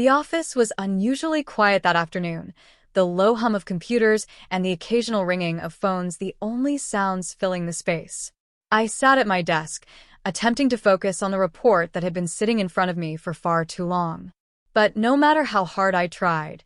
The office was unusually quiet that afternoon, the low hum of computers and the occasional ringing of phones the only sounds filling the space. I sat at my desk, attempting to focus on the report that had been sitting in front of me for far too long. But no matter how hard I tried,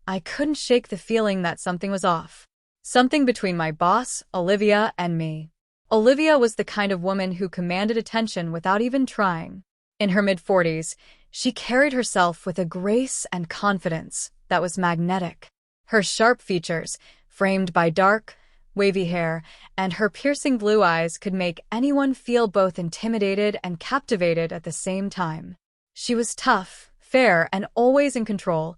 I couldn't shake the feeling that something was off. Something between my boss, Olivia, and me. Olivia was the kind of woman who commanded attention without even trying. In her mid-40s, she carried herself with a grace and confidence that was magnetic. Her sharp features, framed by dark, wavy hair, and her piercing blue eyes could make anyone feel both intimidated and captivated at the same time. She was tough, fair, and always in control,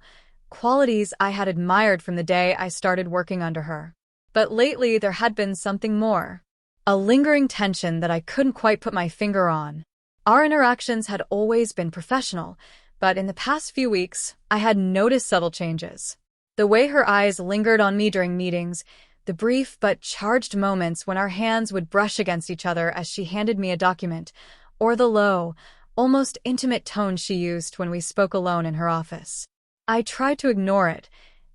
qualities I had admired from the day I started working under her. But lately there had been something more. A lingering tension that I couldn't quite put my finger on. Our interactions had always been professional, but in the past few weeks, I had noticed subtle changes. The way her eyes lingered on me during meetings, the brief but charged moments when our hands would brush against each other as she handed me a document, or the low, almost intimate tone she used when we spoke alone in her office. I tried to ignore it,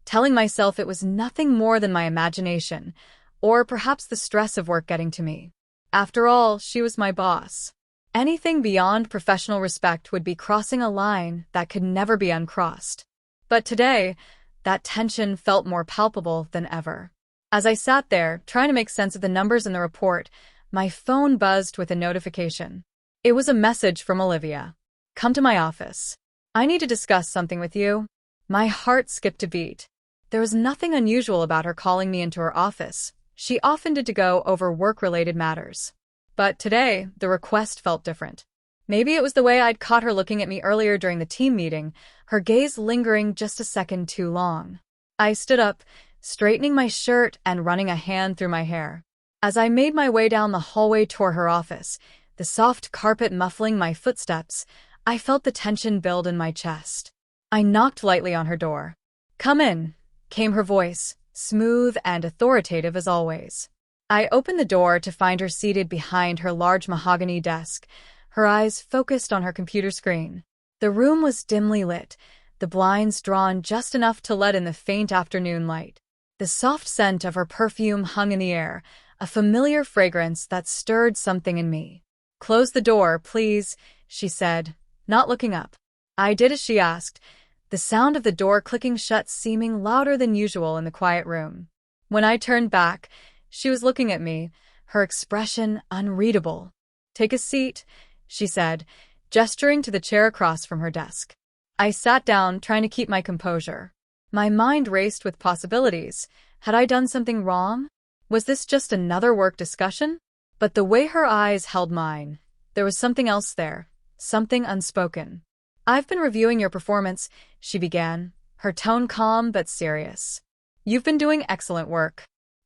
telling myself it was nothing more than my imagination, or perhaps the stress of work getting to me. After all, she was my boss. Anything beyond professional respect would be crossing a line that could never be uncrossed. But today, that tension felt more palpable than ever. As I sat there, trying to make sense of the numbers in the report, my phone buzzed with a notification. It was a message from Olivia. "Come to my office. I need to discuss something with you." My heart skipped a beat. There was nothing unusual about her calling me into her office. She often did to go over work-related matters. But today, the request felt different. Maybe it was the way I'd caught her looking at me earlier during the team meeting, her gaze lingering just a second too long. I stood up, straightening my shirt and running a hand through my hair. As I made my way down the hallway toward her office, the soft carpet muffling my footsteps, I felt the tension build in my chest. I knocked lightly on her door. "Come in," came her voice, smooth and authoritative as always. I opened the door to find her seated behind her large mahogany desk, her eyes focused on her computer screen. The room was dimly lit, the blinds drawn just enough to let in the faint afternoon light. The soft scent of her perfume hung in the air, a familiar fragrance that stirred something in me. "Close the door, please," she said, not looking up. I did as she asked, the sound of the door clicking shut seeming louder than usual in the quiet room. When I turned back, she was looking at me, her expression unreadable. "Take a seat," she said, gesturing to the chair across from her desk. I sat down, trying to keep my composure. My mind raced with possibilities. Had I done something wrong? Was this just another work discussion? But the way her eyes held mine, there was something else there, something unspoken. "I've been reviewing your performance," she began, her tone calm but serious. "You've been doing excellent work.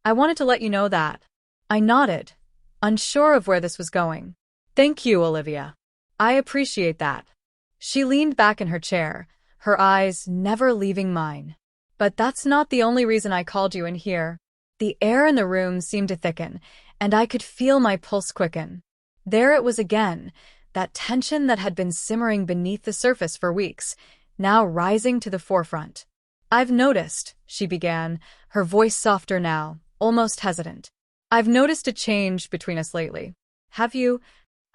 I wanted to let you know that." I nodded, unsure of where this was going. "Thank you, Olivia. I appreciate that." She leaned back in her chair, her eyes never leaving mine. "But that's not the only reason I called you in here." The air in the room seemed to thicken, and I could feel my pulse quicken. There it was again, that tension that had been simmering beneath the surface for weeks, now rising to the forefront. "I've noticed," she began, her voice softer now, almost hesitant. "I've noticed a change between us lately." "Have you?"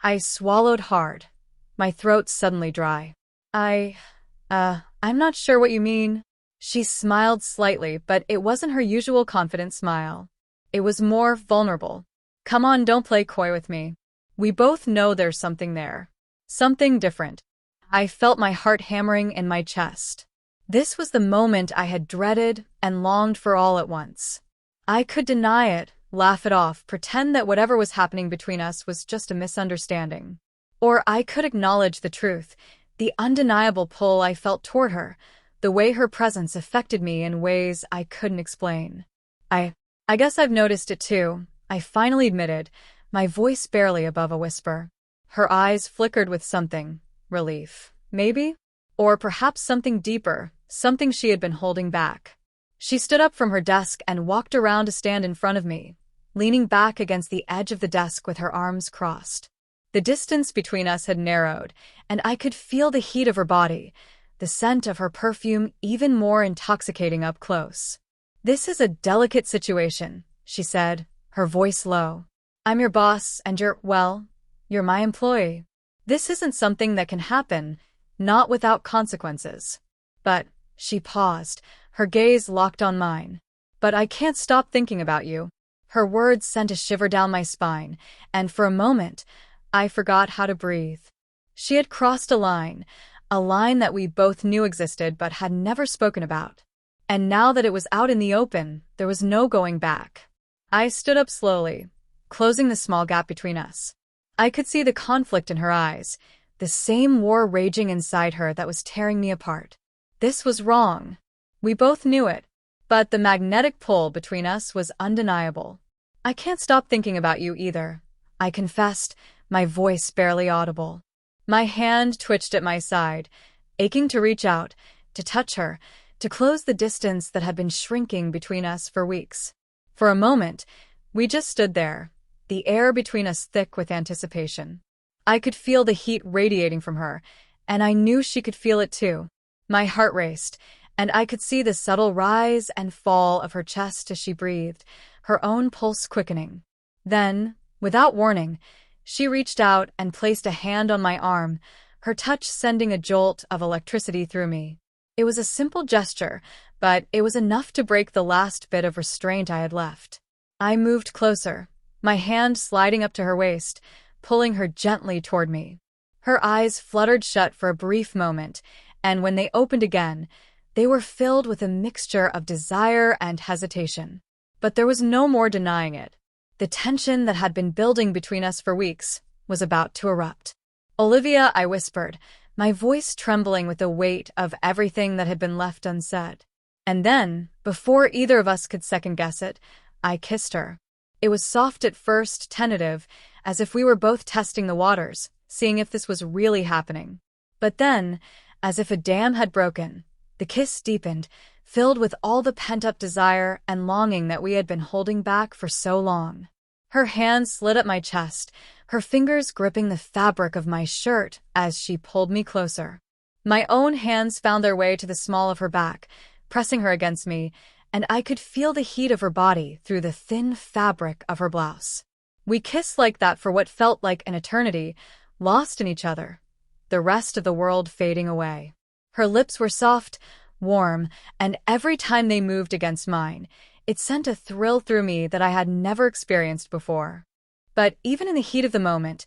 I swallowed hard, my throat suddenly dry. I'm not sure what you mean." She smiled slightly, but it wasn't her usual confident smile. It was more vulnerable. "Come on, don't play coy with me. We both know there's something there. Something different." I felt my heart hammering in my chest. This was the moment I had dreaded and longed for all at once. I could deny it, laugh it off, pretend that whatever was happening between us was just a misunderstanding. Or I could acknowledge the truth, the undeniable pull I felt toward her, the way her presence affected me in ways I couldn't explain. I guess I've noticed it too," I finally admitted, my voice barely above a whisper. Her eyes flickered with something, relief, maybe? Or perhaps something deeper, something she had been holding back. She stood up from her desk and walked around to stand in front of me, leaning back against the edge of the desk with her arms crossed. The distance between us had narrowed, and I could feel the heat of her body, the scent of her perfume even more intoxicating up close. "This is a delicate situation," she said, her voice low. "I'm your boss and you're my employee. This isn't something that can happen, not without consequences." "But," she paused, her gaze locked on mine. "But I can't stop thinking about you." Her words sent a shiver down my spine, and for a moment, I forgot how to breathe. She had crossed a line that we both knew existed but had never spoken about. And now that it was out in the open, there was no going back. I stood up slowly, closing the small gap between us. I could see the conflict in her eyes, the same war raging inside her that was tearing me apart. This was wrong. We both knew it, but the magnetic pull between us was undeniable. "I can't stop thinking about you either," I confessed, my voice barely audible. My hand twitched at my side, aching to reach out, to touch her, to close the distance that had been shrinking between us for weeks. For a moment, we just stood there, the air between us thick with anticipation. I could feel the heat radiating from her, and I knew she could feel it too. My heart raced, and I could see the subtle rise and fall of her chest as she breathed, her own pulse quickening. Then, without warning, she reached out and placed a hand on my arm, her touch sending a jolt of electricity through me. It was a simple gesture, but it was enough to break the last bit of restraint I had left. I moved closer, my hand sliding up to her waist, pulling her gently toward me. Her eyes fluttered shut for a brief moment, and when they opened again, they were filled with a mixture of desire and hesitation. But there was no more denying it. The tension that had been building between us for weeks was about to erupt. "Olivia," I whispered, my voice trembling with the weight of everything that had been left unsaid. And then, before either of us could second-guess it, I kissed her. It was soft at first, tentative, as if we were both testing the waters, seeing if this was really happening. But then, as if a dam had broken, the kiss deepened, filled with all the pent-up desire and longing that we had been holding back for so long. Her hand slid up my chest, her fingers gripping the fabric of my shirt as she pulled me closer. My own hands found their way to the small of her back, pressing her against me, and I could feel the heat of her body through the thin fabric of her blouse. We kissed like that for what felt like an eternity, lost in each other, the rest of the world fading away. Her lips were soft, warm, and every time they moved against mine, it sent a thrill through me that I had never experienced before. But even in the heat of the moment,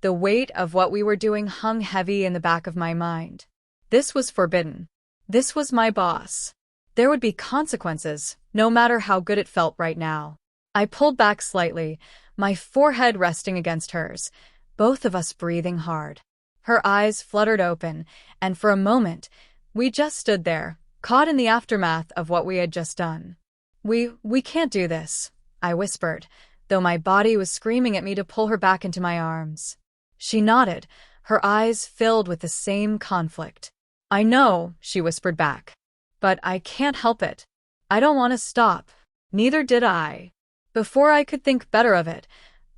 the weight of what we were doing hung heavy in the back of my mind. This was forbidden. This was my boss. There would be consequences, no matter how good it felt right now. I pulled back slightly, my forehead resting against hers, both of us breathing hard. Her eyes fluttered open, and for a moment, we just stood there, caught in the aftermath of what we had just done. We can't do this," I whispered, though my body was screaming at me to pull her back into my arms. She nodded, her eyes filled with the same conflict. "I know," she whispered back. "But I can't help it. I don't want to stop." Neither did I. Before I could think better of it,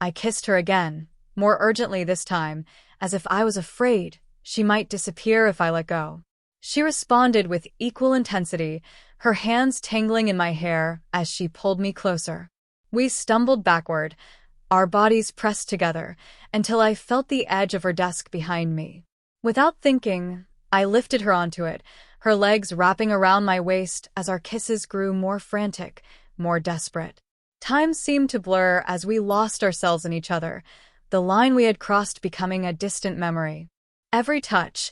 I kissed her again, more urgently this time, as if I was afraid she might disappear if I let go. She responded with equal intensity, her hands tangling in my hair as she pulled me closer. We stumbled backward, our bodies pressed together, until I felt the edge of her desk behind me. Without thinking, I lifted her onto it, her legs wrapping around my waist as our kisses grew more frantic, more desperate. Time seemed to blur as we lost ourselves in each other, the line we had crossed becoming a distant memory. Every touch,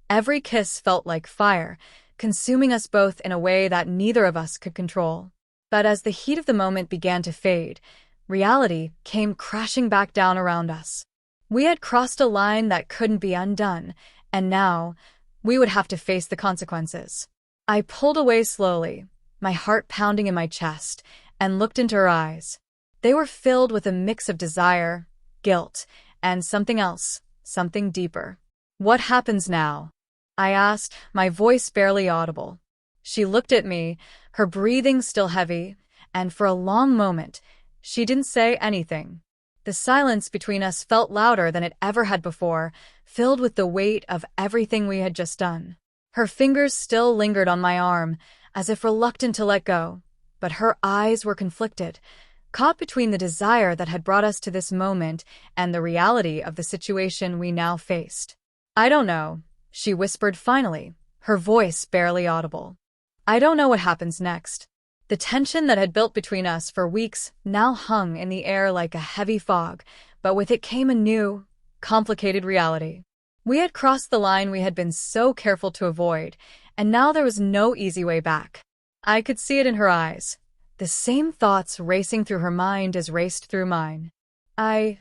every kiss felt like fire, consuming us both in a way that neither of us could control. But as the heat of the moment began to fade, reality came crashing back down around us. We had crossed a line that couldn't be undone, and now we would have to face the consequences. I pulled away slowly, my heart pounding in my chest, and looked into her eyes. They were filled with a mix of desire, guilt, and something else, something deeper. "What happens now?" I asked, my voice barely audible. She looked at me, her breathing still heavy, and for a long moment, she didn't say anything. The silence between us felt louder than it ever had before, filled with the weight of everything we had just done. Her fingers still lingered on my arm, as if reluctant to let go, but her eyes were conflicted, caught between the desire that had brought us to this moment and the reality of the situation we now faced. "I don't know," she whispered finally, her voice barely audible. "I don't know what happens next." The tension that had built between us for weeks now hung in the air like a heavy fog, but with it came a new, complicated reality. We had crossed the line we had been so careful to avoid, and now there was no easy way back. I could see it in her eyes, the same thoughts racing through her mind as raced through mine. I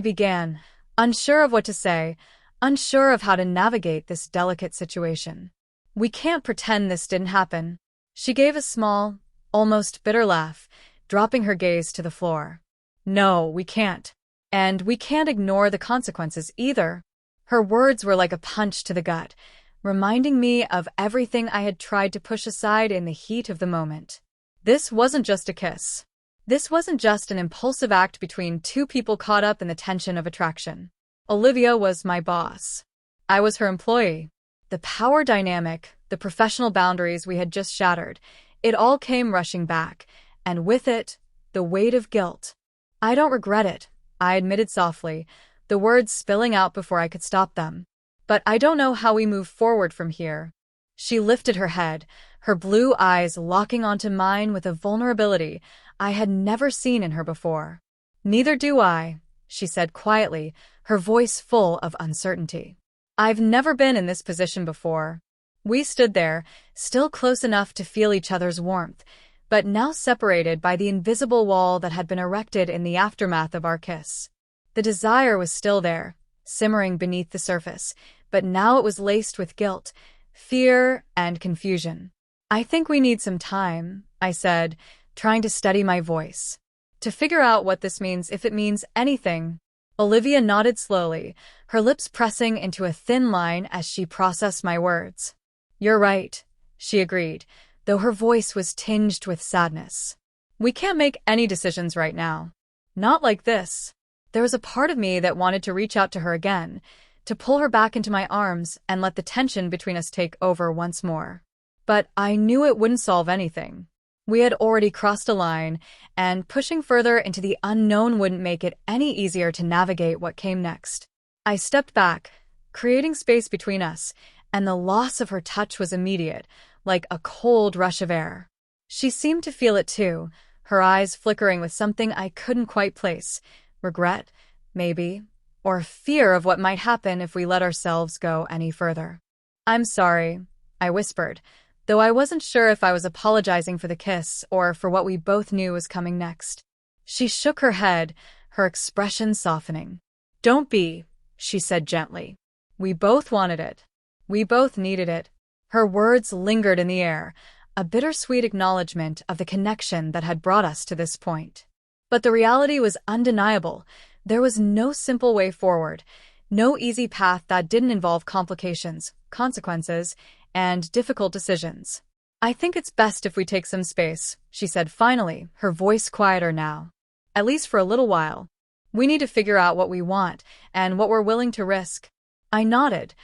began, unsure of what to say, unsure of how to navigate this delicate situation. "We can't pretend this didn't happen." She gave a small, almost bitter laugh, dropping her gaze to the floor. "No, we can't. And we can't ignore the consequences either." Her words were like a punch to the gut, reminding me of everything I had tried to push aside in the heat of the moment. This wasn't just a kiss. This wasn't just an impulsive act between two people caught up in the tension of attraction. Olivia was my boss. I was her employee. The power dynamic, the professional boundaries we had just shattered, it all came rushing back, and with it, the weight of guilt. "I don't regret it," I admitted softly, the words spilling out before I could stop them. "But I don't know how we move forward from here." She lifted her head, her blue eyes locking onto mine with a vulnerability I had never seen in her before. "Neither do I," she said quietly, her voice full of uncertainty. "I've never been in this position before." We stood there, still close enough to feel each other's warmth, but now separated by the invisible wall that had been erected in the aftermath of our kiss. The desire was still there, simmering beneath the surface, but now it was laced with guilt, fear, and confusion. "I think we need some time," I said, trying to steady my voice, "to figure out what this means, if it means anything." Olivia nodded slowly, her lips pressing into a thin line as she processed my words. "You're right," she agreed, though her voice was tinged with sadness. "We can't make any decisions right now. Not like this." There was a part of me that wanted to reach out to her again, to pull her back into my arms and let the tension between us take over once more. But I knew it wouldn't solve anything. We had already crossed a line, and pushing further into the unknown wouldn't make it any easier to navigate what came next. I stepped back, creating space between us, and the loss of her touch was immediate, like a cold rush of air. She seemed to feel it too, her eyes flickering with something I couldn't quite place. Regret, maybe, or fear of what might happen if we let ourselves go any further. "I'm sorry," I whispered, though I wasn't sure if I was apologizing for the kiss or for what we both knew was coming next. She shook her head, her expression softening. "Don't be," she said gently. "We both wanted it. We both needed it." Her words lingered in the air, a bittersweet acknowledgement of the connection that had brought us to this point. But the reality was undeniable. There was no simple way forward, no easy path that didn't involve complications, consequences, and difficult decisions. "I think it's best if we take some space," she said finally, her voice quieter now. "At least for a little while. We need to figure out what we want and what we're willing to risk." I nodded,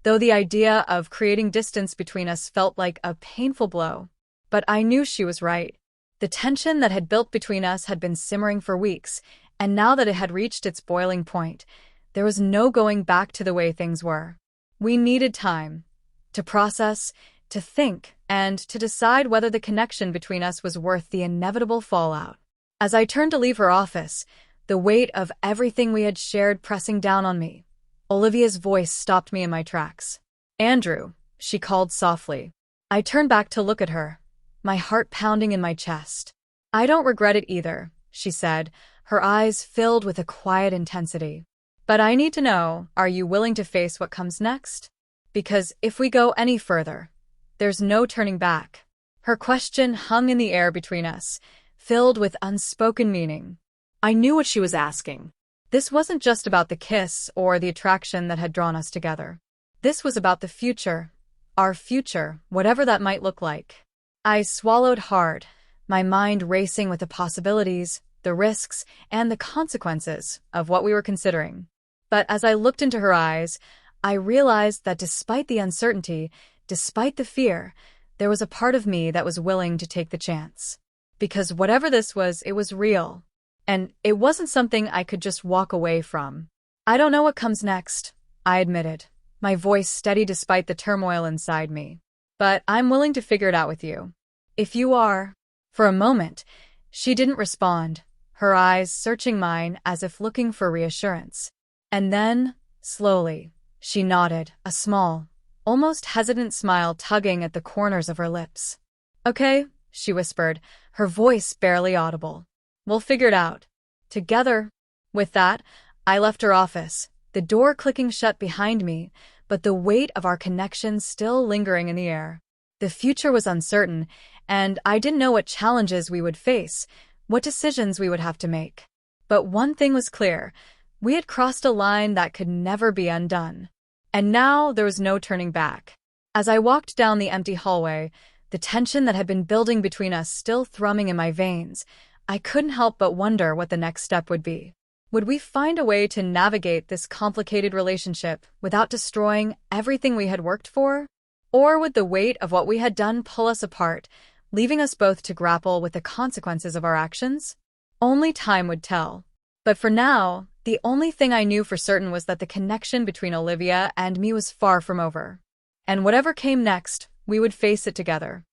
though the idea of creating distance between us felt like a painful blow. But I knew she was right. The tension that had built between us had been simmering for weeks, and now that it had reached its boiling point, there was no going back to the way things were. We needed time to process, to think, and to decide whether the connection between us was worth the inevitable fallout. As I turned to leave her office, the weight of everything we had shared pressing down on me, Olivia's voice stopped me in my tracks. "Andrew," she called softly. I turned back to look at her, my heart pounding in my chest. "I don't regret it either," she said, her eyes filled with a quiet intensity. "But I need to know, are you willing to face what comes next? Because if we go any further, there's no turning back." Her question hung in the air between us, filled with unspoken meaning. I knew what she was asking. This wasn't just about the kiss or the attraction that had drawn us together. This was about the future, our future, whatever that might look like. I swallowed hard, my mind racing with the possibilities, the risks, and the consequences of what we were considering. But as I looked into her eyes, I realized that despite the uncertainty, despite the fear, there was a part of me that was willing to take the chance. Because whatever this was, it was real. And it wasn't something I could just walk away from. I don't know what comes next, I admitted, my voice steady despite the turmoil inside me. But I'm willing to figure it out with you. If you are. For a moment, she didn't respond, her eyes searching mine as if looking for reassurance. And then, slowly, she nodded, a small, almost hesitant smile tugging at the corners of her lips. Okay, she whispered, her voice barely audible. We'll figure it out. Together. With that, I left her office, the door clicking shut behind me, but the weight of our connection still lingering in the air. The future was uncertain, and I didn't know what challenges we would face, what decisions we would have to make. But one thing was clear. We had crossed a line that could never be undone. And now there was no turning back. As I walked down the empty hallway, the tension that had been building between us still thrumming in my veins, I couldn't help but wonder what the next step would be. Would we find a way to navigate this complicated relationship without destroying everything we had worked for? Or would the weight of what we had done pull us apart, leaving us both to grapple with the consequences of our actions? Only time would tell. But for now, the only thing I knew for certain was that the connection between Olivia and me was far from over. And whatever came next, we would face it together.